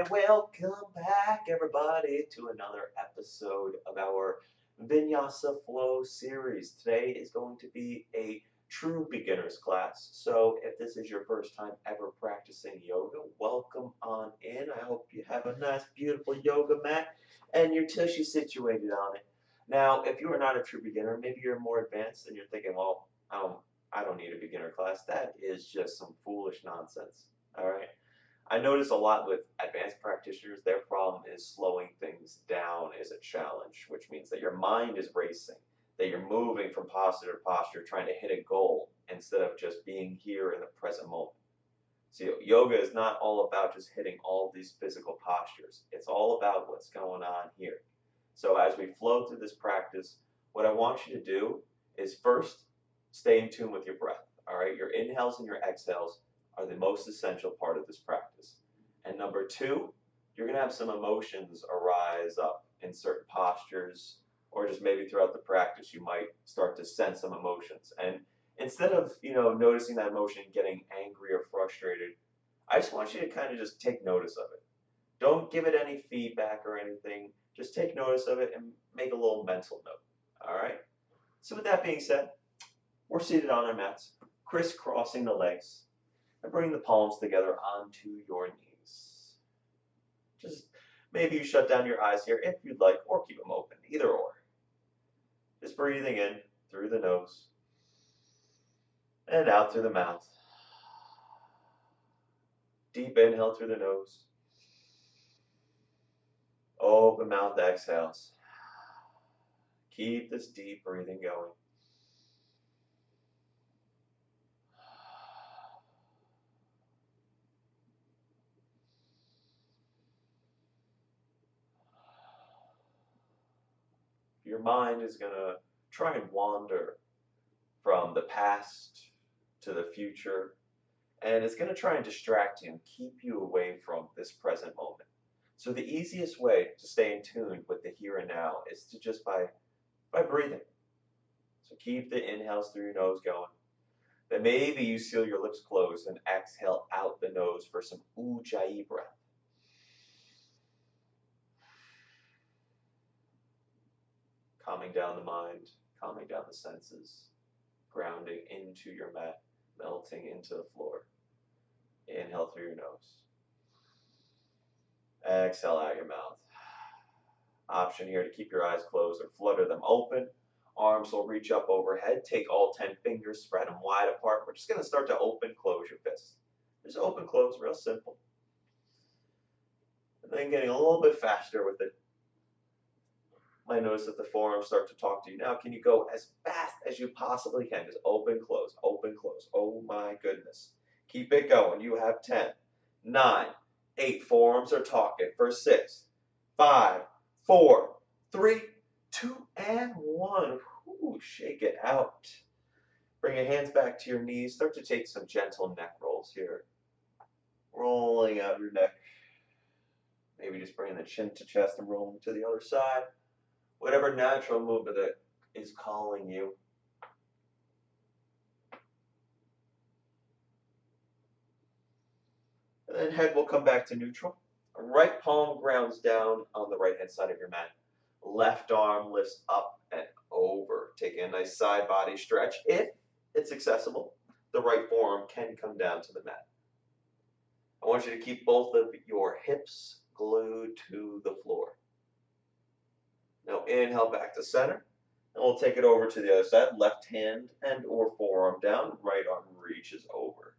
Hey, welcome back, everybody, to another episode of our Vinyasa Flow series. Today is going to be a true beginner's class. So, if this is your first time ever practicing yoga, welcome on in. I hope you have a nice, beautiful yoga mat and your tushy situated on it. Now, if you are not a true beginner, maybe you're more advanced and you're thinking, well, I don't need a beginner class. That is just some foolish nonsense. All right. I notice a lot with advanced practitioners, their problem is slowing things down is a challenge, which means that your mind is racing, that you're moving from posture to posture, trying to hit a goal instead of just being here in the present moment. So yoga is not all about just hitting all these physical postures. It's all about what's going on here. So as we flow through this practice, what I want you to do is first stay in tune with your breath. All right, your inhales and your exhales are the most essential part of this practice. And number two, you're going to have some emotions arise up in certain postures, or just maybe throughout the practice, you might start to sense some emotions. And instead of, noticing that emotion, getting angry or frustrated, I just want you to kind of just take notice of it. Don't give it any feedback or anything. Just take notice of it and make a little mental note. All right? So with that being said, we're seated on our mats, crisscrossing the legs, and bring the palms together onto your knees. Just maybe you shut down your eyes here if you'd like, or keep them open, either or. Just breathing in through the nose and out through the mouth. Deep inhale through the nose. Open mouth exhales. Keep this deep breathing going. Your mind is going to try and wander from the past to the future, and it's going to try and distract you and keep you away from this present moment. So the easiest way to stay in tune with the here and now is to just by breathing. So keep the inhales through your nose going. Then maybe you seal your lips closed and exhale out the nose for some ujjayi breath. Calming down the mind, calming down the senses, grounding into your mat, melting into the floor. Inhale through your nose. Exhale out your mouth. Option here to keep your eyes closed or flutter them open. Arms will reach up overhead. Take all 10 fingers, spread them wide apart. We're just going to start to open, close your fists. Just open, close, real simple. And then getting a little bit faster with it. Might notice that the forearms start to talk to you. Now, can you go as fast as you possibly can? Just open, close, open, close. Oh my goodness. Keep it going. You have 10, 9, 8. Forearms are talking for 6, 5, 4, 3, 2, and 1. Ooh, shake it out. Bring your hands back to your knees. Start to take some gentle neck rolls here. Rolling out your neck. Maybe just bringing the chin to chest and rolling to the other side. Whatever natural movement that is calling you. And then head will come back to neutral. Right palm grounds down on the right hand side of your mat. Left arm lifts up and over. Taking a nice side body stretch. If it's accessible, the right forearm can come down to the mat. I want you to keep both of your hips glued to the floor. Now inhale back to center, and we'll take it over to the other side. Left hand and or forearm down, right arm reaches over.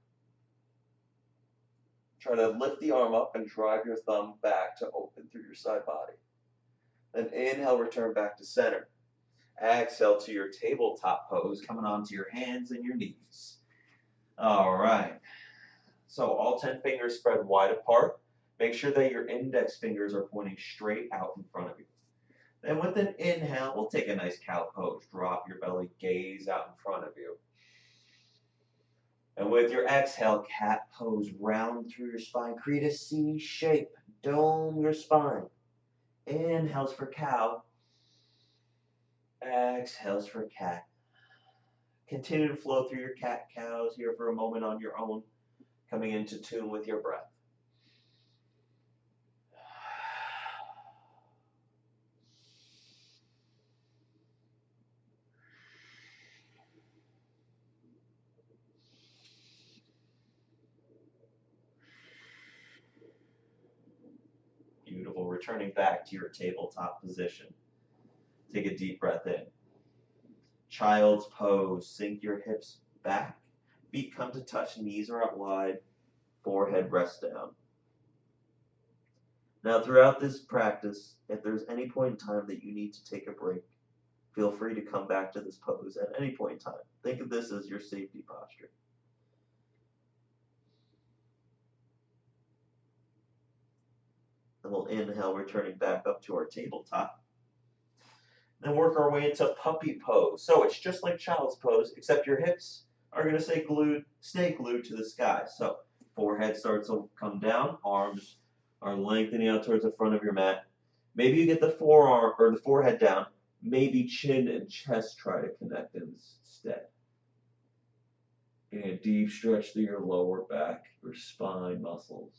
Try to lift the arm up and drive your thumb back to open through your side body. Then inhale, return back to center. Exhale to your tabletop pose, coming onto your hands and your knees. All right. So all 10 fingers spread wide apart. Make sure that your index fingers are pointing straight out in front of you. Then with an inhale, we'll take a nice cow pose. Drop your belly, gaze out in front of you. And with your exhale, cat pose, round through your spine. Create a C shape. Dome your spine. Inhales for cow. Exhales for cat. Continue to flow through your cat-cows here for a moment on your own, coming into tune with your breath. returning back to your tabletop position. Take a deep breath in. Child's pose. Sink your hips back. Feet come to touch. Knees are out wide. Forehead rests down. Now, throughout this practice, if there's any point in time that you need to take a break, feel free to come back to this pose at any point in time. Think of this as your safety posture. Then we'll inhale, returning back up to our tabletop. Then work our way into puppy pose. So it's just like child's pose, except your hips are going to stay glued to the sky. So forehead starts to come down, arms are lengthening out towards the front of your mat. Maybe you get the forearm or the forehead down. Maybe chin and chest try to connect instead. And deep stretch through your lower back, your spine muscles,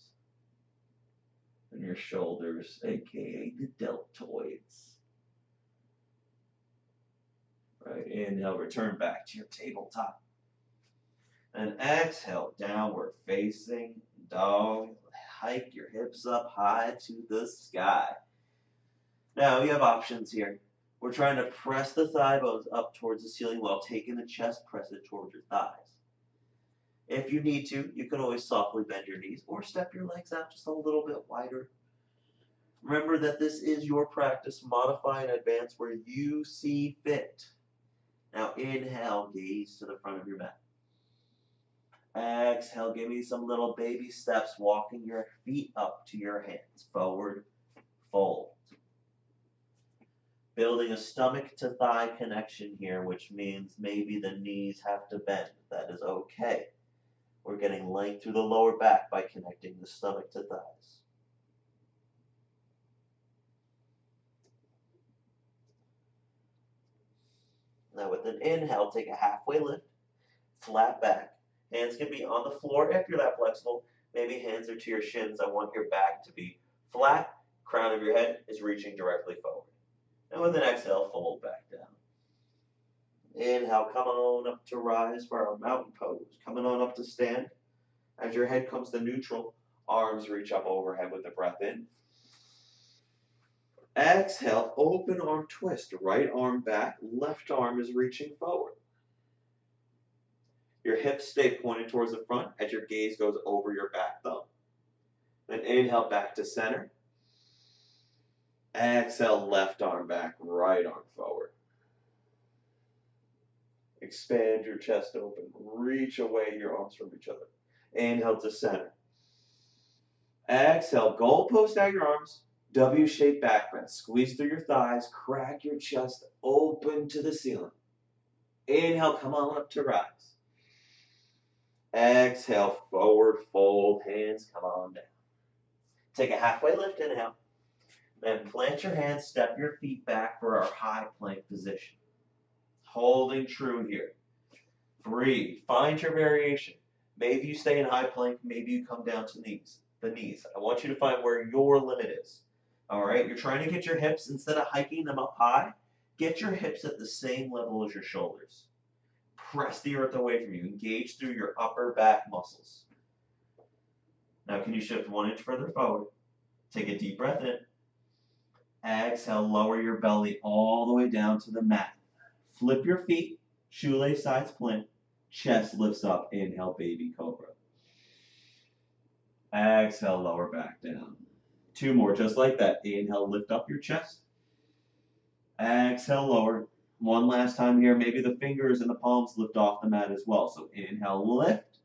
and your shoulders, aka the deltoids. Right, inhale, return back to your tabletop. And exhale, downward facing dog. Hike your hips up high to the sky. Now you have options here. We're trying to press the thigh bones up towards the ceiling while taking the chest, press it towards your thighs. If you need to, you can always softly bend your knees or step your legs out just a little bit wider. Remember that this is your practice. Modify and advance where you see fit. Now inhale, gaze to the front of your mat. Exhale, give me some little baby steps, walking your feet up to your hands. Forward, fold. Building a stomach to thigh connection here, which means maybe the knees have to bend. That is okay. We're getting length through the lower back by connecting the stomach to thighs. Now with an inhale, take a halfway lift, flat back. Hands can be on the floor if you're that flexible. Maybe hands are to your shins. I want your back to be flat. Crown of your head is reaching directly forward. And with an exhale, fold back down. Inhale, come on up to rise for our mountain pose. Coming on up to stand. As your head comes to neutral, arms reach up overhead with the breath in. Exhale, open arm twist. Right arm back, left arm is reaching forward. Your hips stay pointed towards the front as your gaze goes over your back thumb. Then inhale back to center. Exhale, left arm back, right arm forward. Expand your chest open. Reach away your arms from each other. Inhale to center. Exhale, goalpost out your arms. W-shaped back bend. Squeeze through your thighs. Crack your chest open to the ceiling. Inhale, come on up to rise. Exhale, forward fold, hands come on down. Take a halfway lift, inhale. Then plant your hands, step your feet back for our high plank position. Holding true here. Breathe, find your variation. Maybe you stay in high plank, maybe you come down to the knees. I want you to find where your limit is. All right, you're trying to get your hips, instead of hiking them up high, get your hips at the same level as your shoulders. Press the earth away from you. Engage through your upper back muscles. Now can you shift 1 inch further forward? Take a deep breath in. Exhale, lower your belly all the way down to the mat. Flip your feet, shoelace sides plant, chest lifts up, inhale, baby cobra. Exhale, lower back down. 2 more, just like that. Inhale, lift up your chest. Exhale, lower. 1 last time here, maybe the fingers and the palms lift off the mat as well. So inhale, lift.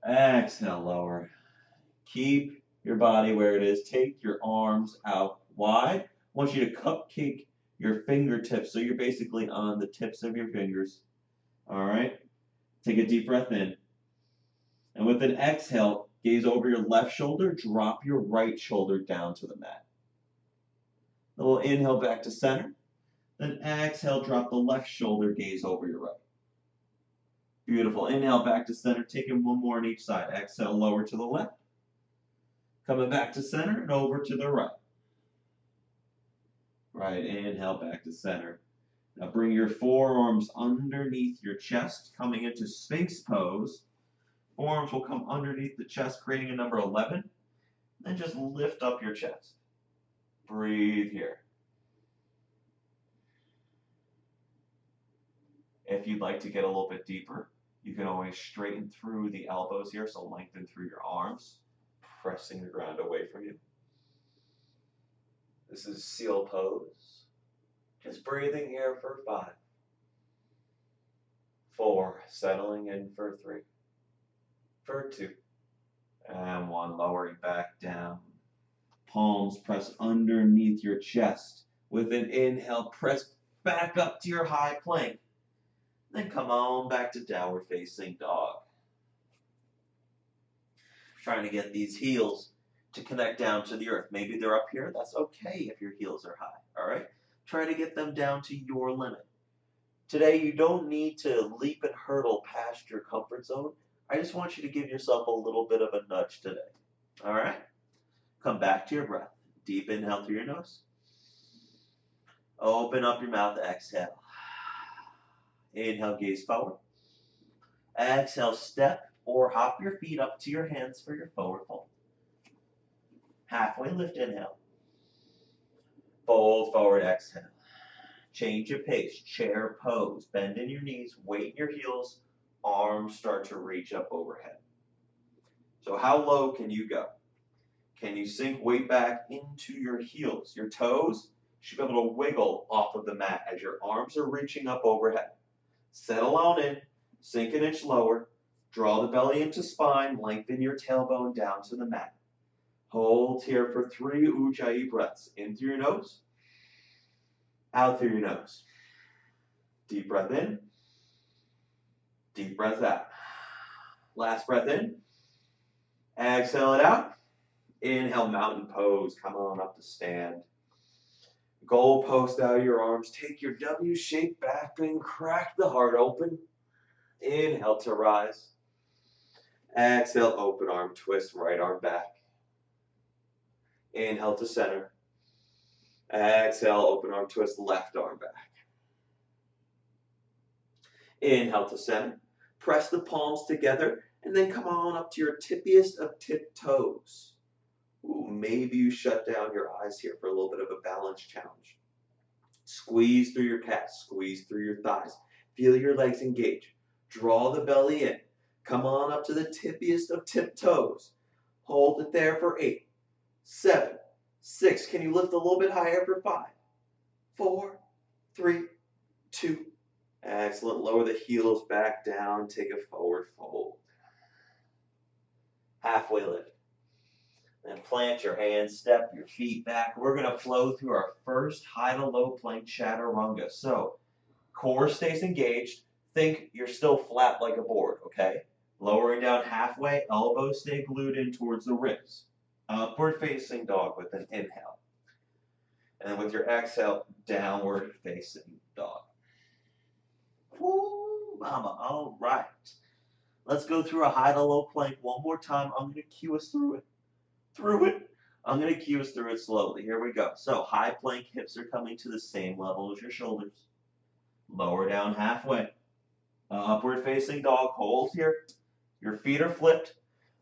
Exhale, lower. Keep your body where it is. Take your arms out wide. I want you to cupcake your fingertips so you're basically on the tips of your fingers. All right? Take a deep breath in. And with an exhale, gaze over your left shoulder, drop your right shoulder down to the mat. Then we'll inhale back to center. Then exhale, drop the left shoulder, gaze over your right. Beautiful. Inhale back to center, taking 1 more on each side. Exhale, lower to the left. Coming back to center and over to the right. Right, inhale back to center. Now bring your forearms underneath your chest, coming into Sphinx pose. Forearms will come underneath the chest, creating a number 11. Then just lift up your chest. Breathe here. If you'd like to get a little bit deeper, you can always straighten through the elbows here, so lengthen through your arms, pressing the ground away from you. This is seal pose. Just breathing here for 5, 4, settling in for 3, for 2, and 1, lowering back down. Palms press underneath your chest. With an inhale, press back up to your high plank. Then come on back to downward facing dog. Trying to get these heels to connect down to the earth. Maybe they're up here. That's okay if your heels are high. All right? Try to get them down to your limit. Today, you don't need to leap and hurdle past your comfort zone. I just want you to give yourself a little bit of a nudge today. All right? Come back to your breath. Deep inhale through your nose. Open up your mouth. Exhale. Inhale, gaze forward. Exhale, step or hop your feet up to your hands for your forward fold. Halfway lift, inhale. Fold forward, exhale. Change your pace, chair pose. Bend in your knees, weight in your heels, arms start to reach up overhead. So how low can you go? Can you sink weight back into your heels? Your toes should be able to wiggle off of the mat as your arms are reaching up overhead. Settle on in, sink an inch lower, draw the belly into spine, lengthen your tailbone down to the mat. Hold here for 3 Ujjayi breaths. In through your nose, out through your nose. Deep breath in, deep breath out. Last breath in, exhale it out. Inhale, mountain pose. Come on up to stand. Goal post out your arms. Take your W shape back and crack the heart open. Inhale to rise. Exhale, open arm twist, right arm back. Inhale to center. Exhale, open arm twist, left arm back. Inhale to center. Press the palms together and then come on up to your tippiest of tip toes. Ooh, maybe you shut down your eyes here for a little bit of a balance challenge. Squeeze through your calves, squeeze through your thighs. Feel your legs engage. Draw the belly in. Come on up to the tippiest of tip toes. Hold it there for 8, 7, 6. Can you lift a little bit higher for 5, 4, 3, 2. Excellent. Lower the heels back down. Take a forward fold. Halfway lift. Then plant your hands, step your feet back. We're going to flow through our first high to low plank chaturanga. So core stays engaged. Think you're still flat like a board, okay? Lowering down halfway, elbows stay glued in towards the ribs. Upward facing dog with an inhale. And then with your exhale, downward facing dog. Woo, mama. All right. Let's go through a high to low plank one more time. I'm going to cue us through it. I'm going to cue us through it slowly. Here we go. So high plank, hips are coming to the same level as your shoulders. Lower down halfway. Upward facing dog. Hold here. Your feet are flipped.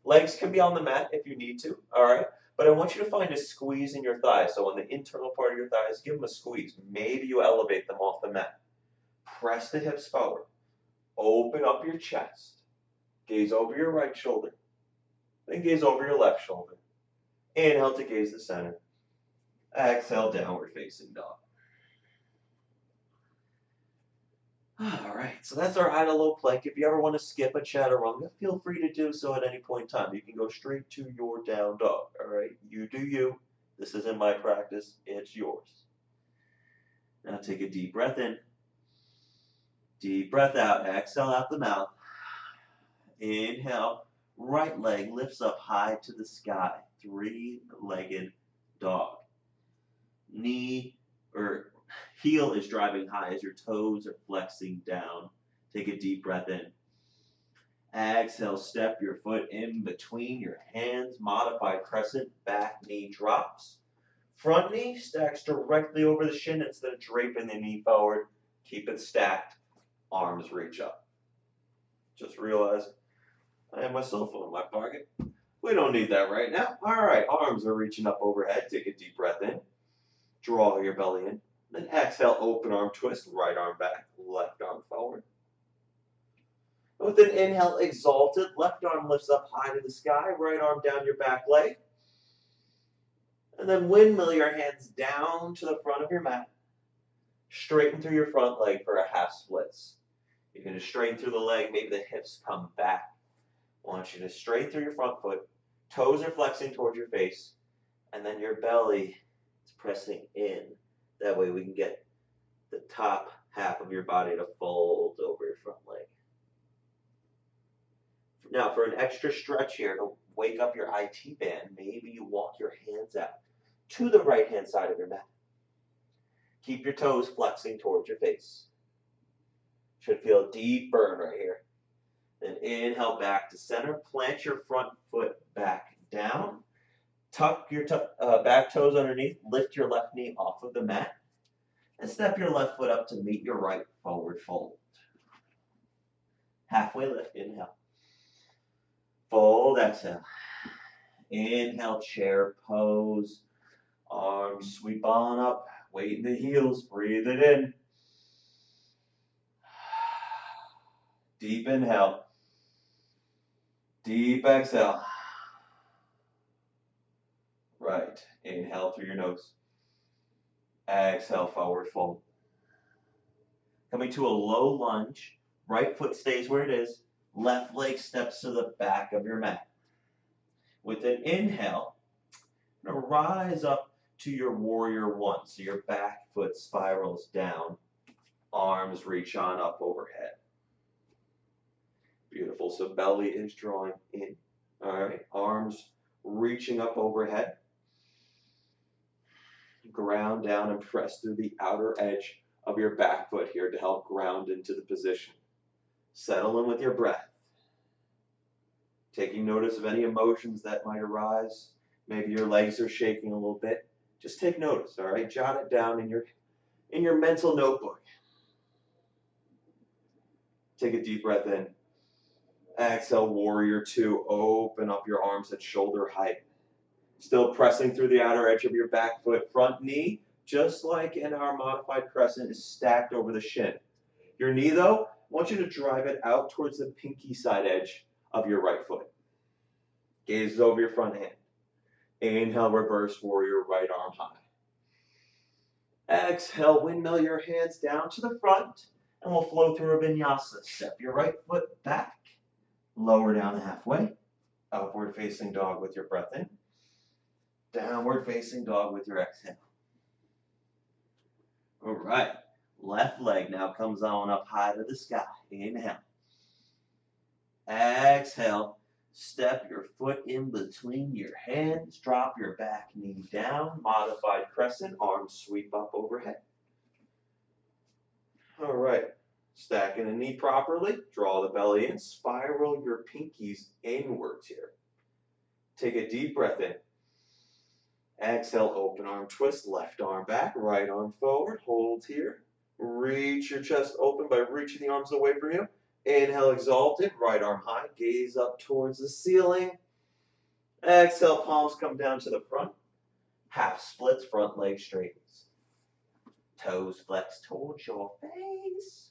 Legs can be on the mat if you need to. All right. But I want you to find a squeeze in your thighs. So on the internal part of your thighs, give them a squeeze. Maybe you elevate them off the mat. Press the hips forward. Open up your chest. Gaze over your right shoulder. Then gaze over your left shoulder. Inhale to gaze the center. Exhale, downward facing dog. All right, so that's our high to low plank. If you ever want to skip a chaturanga, feel free to do so at any point in time. You can go straight to your down dog. All right, you do you. This isn't my practice, it's yours. Now take a deep breath in. Deep breath out. Exhale out the mouth. Inhale. Right leg lifts up high to the sky. 3-legged dog. Knee or heel is driving high as your toes are flexing down. Take a deep breath in. Exhale, step your foot in between your hands. Modified crescent, back knee drops. Front knee stacks directly over the shin instead of draping the knee forward. Keep it stacked. Arms reach up. Just realize I have my cell phone in my pocket. We don't need that right now. All right, arms are reaching up overhead. Take a deep breath in. Draw your belly in. Then exhale, open arm twist, right arm back, left arm forward. With an inhale, exalted, left arm lifts up high to the sky, right arm down your back leg. And then windmill your hands down to the front of your mat. Straighten through your front leg for a half splits. You're going to straighten through the leg, maybe the hips come back. I want you to straighten through your front foot. Toes are flexing towards your face. And then your belly is pressing in. That way we can get the top half of your body to fold over your front leg. Now, for an extra stretch here, to wake up your IT band, maybe you walk your hands out to the right-hand side of your mat. Keep your toes flexing towards your face. Should feel a deep burn right here. Then inhale back to center. Plant your front foot back down. Tuck your back toes underneath. Lift your left knee off of the mat. And step your left foot up to meet your right forward fold. Halfway lift. Inhale. Fold, exhale. Inhale, chair pose. Arms sweep on up. Weight in the heels. Breathe it in. Deep inhale. Deep exhale. Right. Inhale through your nose. Exhale, forward fold. Coming to a low lunge. Right foot stays where it is. Left leg steps to the back of your mat. With an inhale, you're going to rise up to your warrior one. So your back foot spirals down. Arms reach on up overhead. Beautiful. So belly is drawing in. All right. Arms reaching up overhead. Ground down and press through the outer edge of your back foot here to help ground into the position. Settle in with your breath. Taking notice of any emotions that might arise. Maybe your legs are shaking a little bit. Just take notice, all right? Jot it down in your mental notebook. Take a deep breath in. Exhale, warrior two. Open up your arms at shoulder height. Still pressing through the outer edge of your back foot. Front knee, just like in our modified crescent, is stacked over the shin. Your knee, though, I want you to drive it out towards the pinky side edge of your right foot. Gaze over your front hand. Inhale, reverse warrior, right arm high. Exhale, windmill your hands down to the front, and we'll flow through a vinyasa. Step your right foot back, lower down halfway. Upward facing dog with your breath in. Downward facing dog with your exhale. All right. Left leg now comes on up high to the sky. Inhale. Exhale. Step your foot in between your hands. Drop your back knee down. Modified crescent. Arms sweep up overhead. All right. Stacking the knee properly. Draw the belly in. Spiral your pinkies inwards here. Take a deep breath in. Exhale, open arm twist, left arm back, right arm forward, hold here. Reach your chest open by reaching the arms away from you. Inhale, exalted, right arm high, gaze up towards the ceiling. Exhale, palms come down to the front. Half splits, front leg straightens. Toes flex towards your face.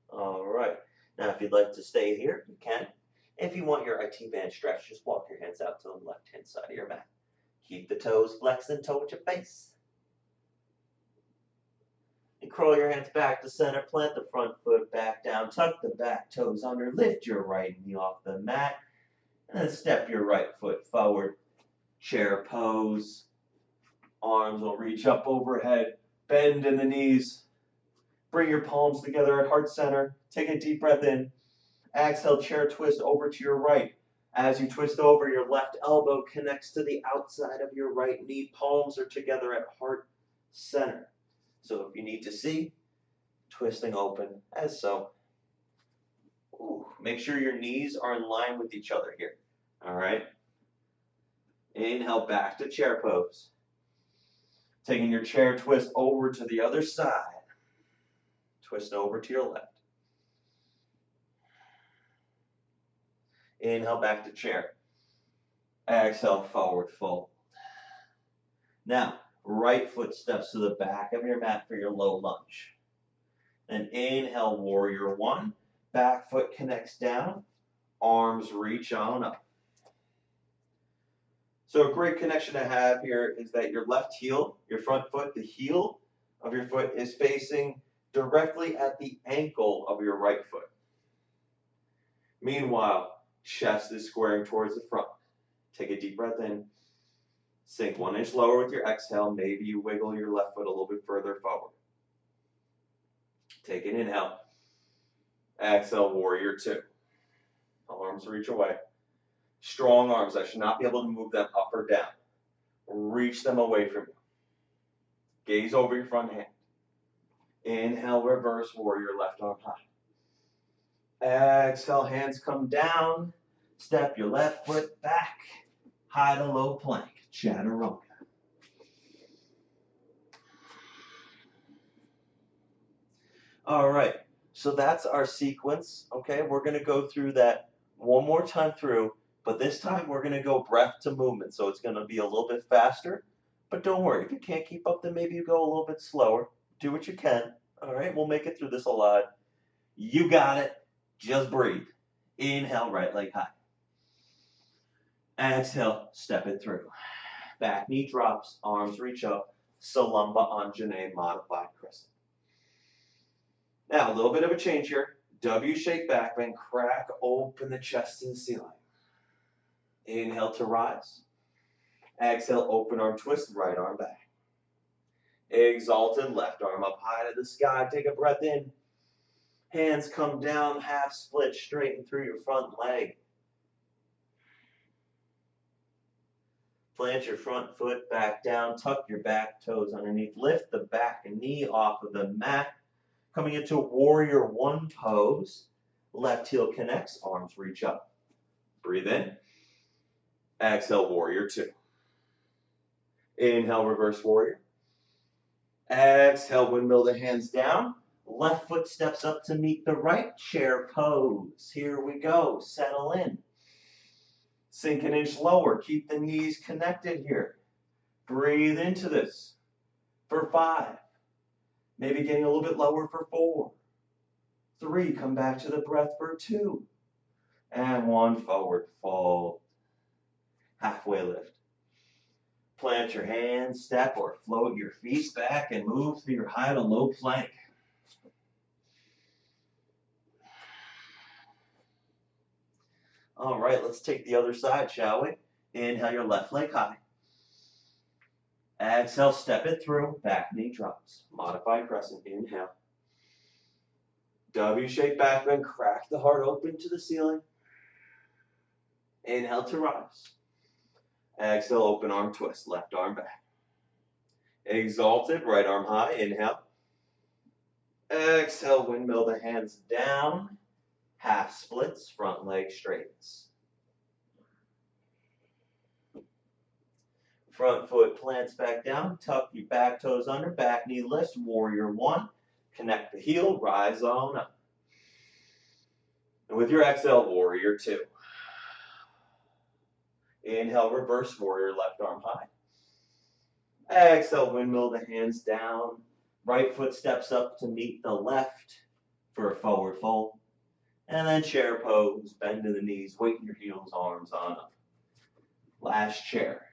All right. Now, if you'd like to stay here, you can. If you want your IT band stretch, just walk your hands out to the left-hand side of your mat. Keep the toes flexed and towards your face. And curl your hands back to center. Plant the front foot back down. Tuck the back toes under. Lift your right knee off the mat. And then step your right foot forward. Chair pose. Arms will reach up overhead. Bend in the knees. Bring your palms together at heart center. Take a deep breath in. Exhale, chair twist over to your right. As you twist over, your left elbow connects to the outside of your right knee. Palms are together at heart center. So if you need to see, twisting open as so. Ooh, make sure your knees are in line with each other here. All right. Inhale back to chair pose. Taking your chair twist over to the other side. Twist over to your left. Inhale, back to chair. Exhale, forward fold. Now, right foot steps to the back of your mat for your low lunge. Then inhale, warrior one. Back foot connects down. Arms reach on up. So a great connection to have here is that your left heel, your front foot, the heel of your foot is facing directly at the ankle of your right foot. Meanwhile, chest is squaring towards the front. Take a deep breath in. Sink 1 inch lower with your exhale. Maybe you wiggle your left foot a little bit further forward. Take an inhale. Exhale, warrior two. Arms reach away. Strong arms. I should not be able to move them up or down. Reach them away from you. Gaze over your front hand. Inhale, reverse warrior, left arm high. Exhale, hands come down. Step your left foot back. High to low plank. Chaturanga. All right, so that's our sequence, okay? We're going to go through that one more time through, but this time we're going to go breath to movement, so it's going to be a little bit faster, but don't worry. If you can't keep up, then maybe you go a little bit slower. Do what you can, all right? We'll make it through this alive. You got it. Just breathe. Inhale, right leg high. Exhale, step it through. Back knee drops, arms reach up, Salamba Anjane, modified crescent. Now, a little bit of a change here. W-shaped back bend, crack open the chest to the ceiling. Inhale to rise. Exhale, open arm twist, right arm back. Exalted, left arm up high to the sky. Take a breath in. Hands come down, half split, straighten through your front leg. Plant your front foot back down, tuck your back toes underneath, lift the back knee off of the mat. Coming into warrior one pose, left heel connects, arms reach up. Breathe in. Exhale, warrior two. Inhale, reverse warrior. Exhale, windmill the hands down. Left foot steps up to meet the right, chair pose. Here we go, settle in. Sink an inch lower, keep the knees connected here. Breathe into this for 5. Maybe getting a little bit lower for 4. 3, come back to the breath for 2. And 1, forward fold. Halfway lift. Plant your hands, step or float your feet back and move through your high to low plank. All right, let's take the other side, shall we? Inhale your left leg high. Exhale, step it through, back knee drops. Modified crescent, inhale. W-shaped back bend, crack the heart open to the ceiling. Inhale to rise. Exhale, open arm twist, left arm back. Exalted, right arm high, inhale. Exhale, windmill the hands down. Half splits, front leg straightens. Front foot plants back down, tuck your back toes under, back knee lifts, warrior one. Connect the heel, rise on up. And with your exhale, warrior two. Inhale, reverse warrior, left arm high. Exhale, windmill the hands down. Right foot steps up to meet the left for a forward fold. And then chair pose, bend to the knees, weight in your heels, arms on up. Last chair.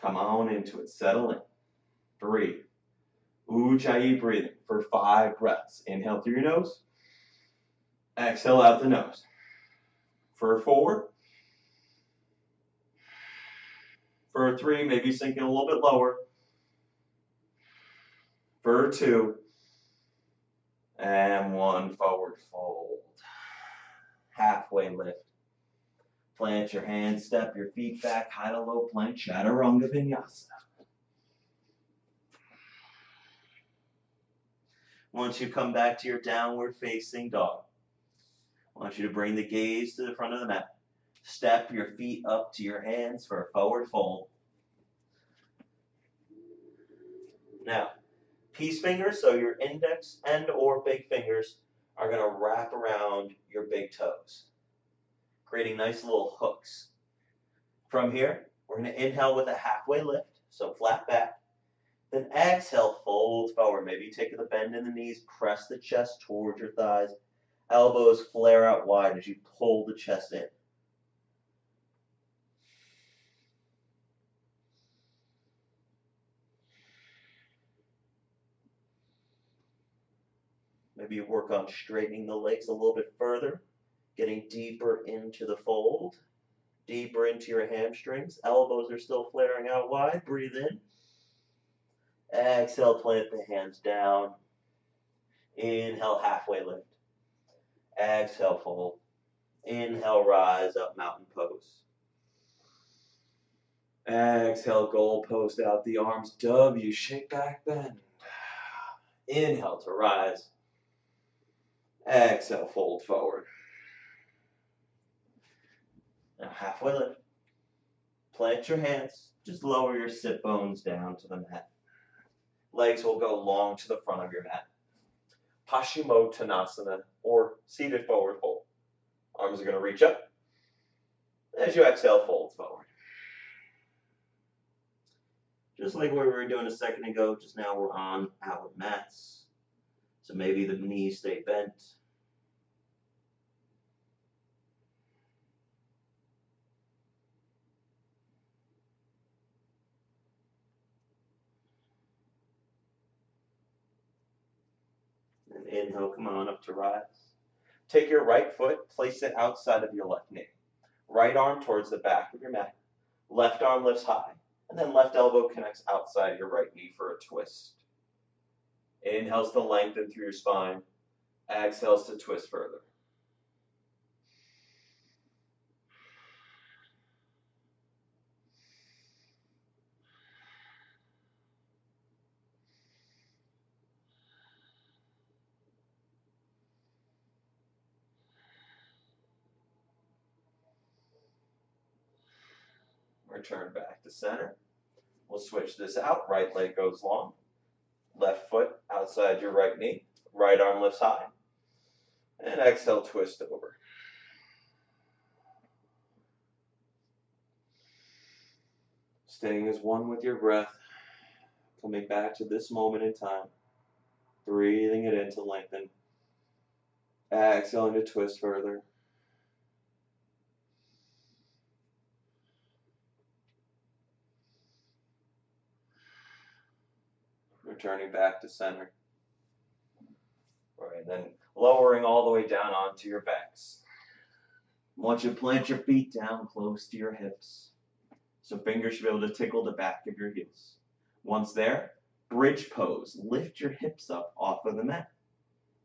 Come on into it, settle in. Breathe. Ujjayi breathing for 5 breaths. Inhale through your nose. Exhale out the nose. For 4. For 3, maybe sinking a little bit lower. For 2. And 1, forward fold. Halfway lift. Plant your hands, step your feet back, high to low plank, Chaturanga Vinyasa. Once you come back to your downward facing dog, I want you to bring the gaze to the front of the mat. Step your feet up to your hands for a forward fold. Now, peace fingers, so your index and or big fingers, are going to wrap around your big toes, creating nice little hooks. From here, we're going to inhale with a halfway lift, so flat back. Then exhale, fold forward. Maybe take the bend in the knees, press the chest towards your thighs. Elbows flare out wide as you pull the chest in. Maybe you work on straightening the legs a little bit further, getting deeper into the fold, deeper into your hamstrings. Elbows are still flaring out wide. Breathe in. Exhale, plant the hands down. Inhale, halfway lift. Exhale, fold. Inhale, rise up, mountain pose. Exhale, goal post out the arms. W, shake back, bend. Inhale to rise. Exhale, fold forward. Now halfway lift. Plant your hands. Just lower your sit bones down to the mat. Legs will go long to the front of your mat. Paschimottanasana, or seated forward fold. Arms are going to reach up. As you exhale, fold forward. Just like what we were doing a second ago, just now we're on our mats. So maybe the knees stay bent. And inhale, come on up to rise. Take your right foot, place it outside of your left knee. Right arm towards the back of your mat. Left arm lifts high. And then left elbow connects outside your right knee for a twist. Inhales to lengthen through your spine. Exhales to twist further. Return back to center. We'll switch this out. Right leg goes long. Left foot outside your right knee. Right arm lifts high. And exhale, twist over. Staying as one with your breath. Coming back to this moment in time. Breathing it in to lengthen. Exhaling to twist further. Returning back to center. All right, then lowering all the way down onto your backs. I want you to plant your feet down close to your hips. So fingers should be able to tickle the back of your heels. Once there, bridge pose. Lift your hips up off of the mat.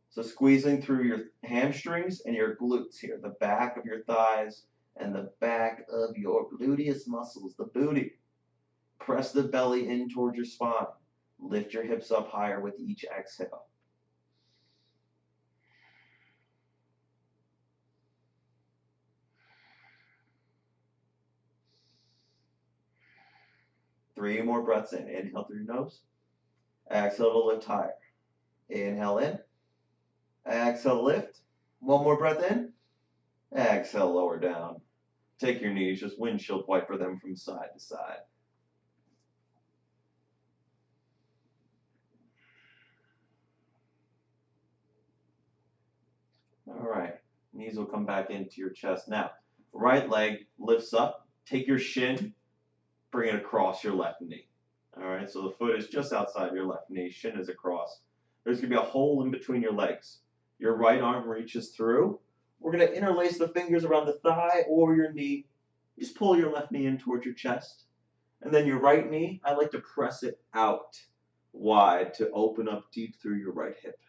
So squeezing through your hamstrings and your glutes here, the back of your thighs and the back of your gluteus muscles, the booty. Press the belly in towards your spine. Lift your hips up higher with each exhale. Three more breaths in. Inhale through your nose. Exhale to lift higher. Inhale in. Exhale, lift. One more breath in. Exhale, lower down. Take your knees, just windshield wiper them from side to side. All right, knees will come back into your chest. Now, right leg lifts up. Take your shin, bring it across your left knee. All right, so the foot is just outside your left knee, shin is across. There's going to be a hole in between your legs. Your right arm reaches through. We're going to interlace the fingers around the thigh or your knee. Just pull your left knee in towards your chest. And then your right knee, I like to press it out wide to open up deep through your right hip.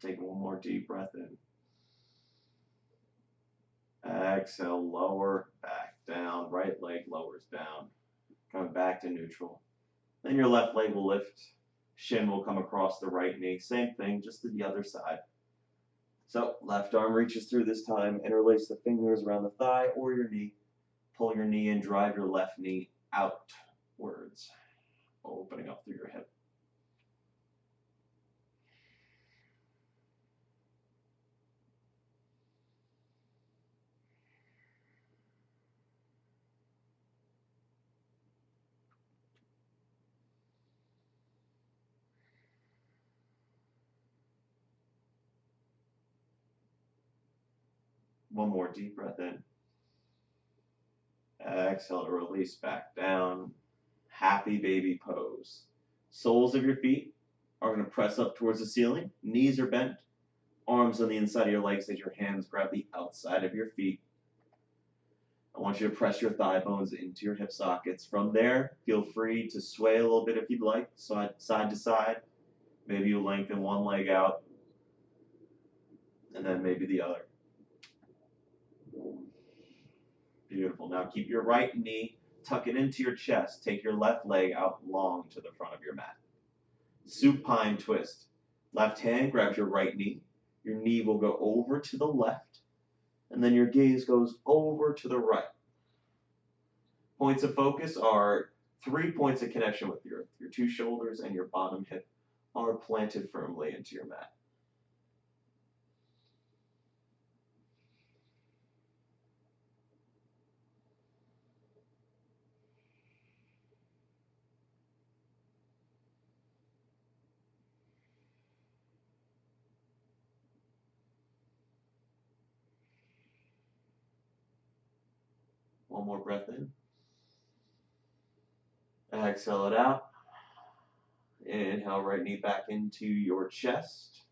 Take one more deep breath in. Exhale, lower, back down. Right leg lowers down. Coming back to neutral. Then your left leg will lift. Shin will come across the right knee. Same thing, just to the other side. So left arm reaches through this time. Interlace the fingers around the thigh or your knee. Pull your knee in, drive your left knee outwards, opening up through your hip. One more deep breath in. Exhale to release back down. Happy baby pose. Soles of your feet are going to press up towards the ceiling. Knees are bent. Arms on the inside of your legs as your hands grab the outside of your feet. I want you to press your thigh bones into your hip sockets. From there, feel free to sway a little bit if you'd like, side to side. Maybe you lengthen one leg out, and then maybe the other. Beautiful. Now keep your right knee, tuck it into your chest. Take your left leg out long to the front of your mat. Supine twist. Left hand grabs your right knee. Your knee will go over to the left, and then your gaze goes over to the right. Points of focus are 3 points of connection with your two shoulders and your bottom hip are planted firmly into your mat. One more breath in. Exhale it out. Inhale, right knee back into your chest.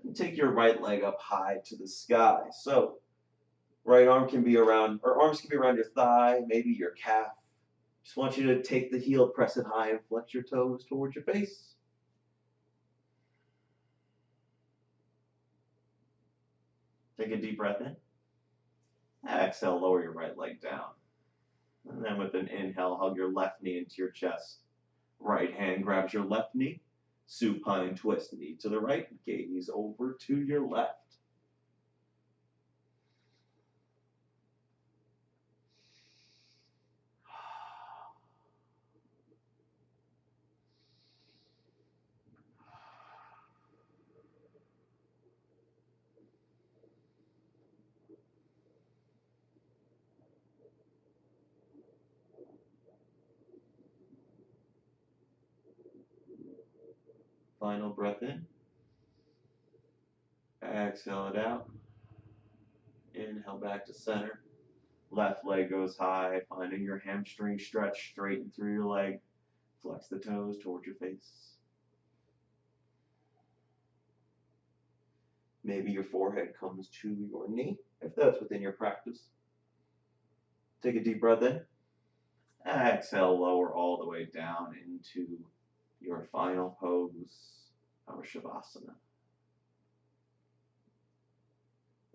And take your right leg up high to the sky. So, right arm can be around, or arms can be around your thigh, maybe your calf. Just want you to take the heel, press it high, and flex your toes towards your face. Take a deep breath in. Exhale, lower your right leg down. And then with an inhale, hug your left knee into your chest. Right hand grabs your left knee. Supine twist, knee to the right, gaze over to your left. Final breath in. Exhale it out. Inhale back to center. Left leg goes high, finding your hamstring stretch, straighten through your leg. Flex the toes towards your face. Maybe your forehead comes to your knee, if that's within your practice. Take a deep breath in. Exhale, lower all the way down into your final pose, our Shavasana.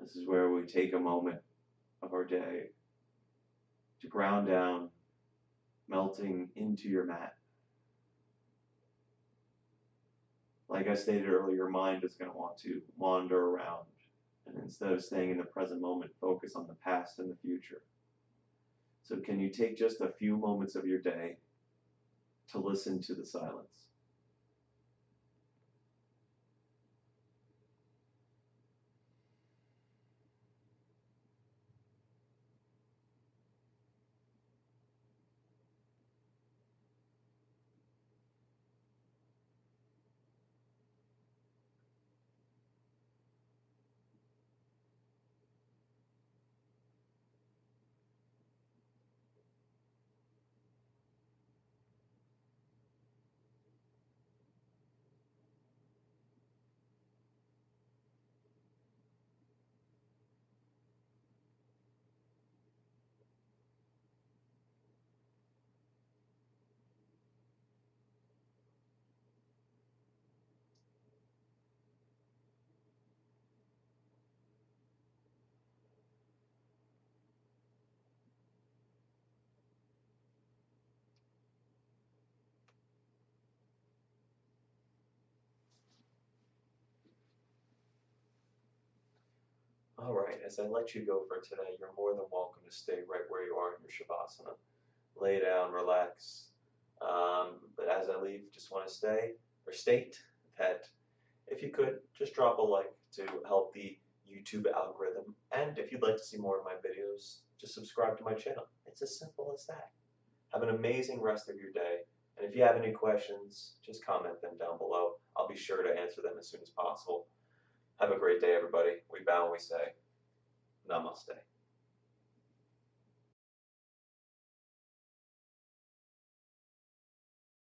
This is where we take a moment of our day to ground down, melting into your mat. Like I stated earlier, your mind is going to want to wander around, and instead of staying in the present moment, focus on the past and the future. So can you take just a few moments of your day to listen to the silence? All right, as I let you go for today, you're more than welcome to stay right where you are in your Shavasana. Lay down, relax. But as I leave, just want to state that if you could, just drop a like to help the YouTube algorithm. And if you'd like to see more of my videos, just subscribe to my channel. It's as simple as that. Have an amazing rest of your day. And if you have any questions, just comment them down below. I'll be sure to answer them as soon as possible. Have a great day, everybody. We bow and we say, Namaste.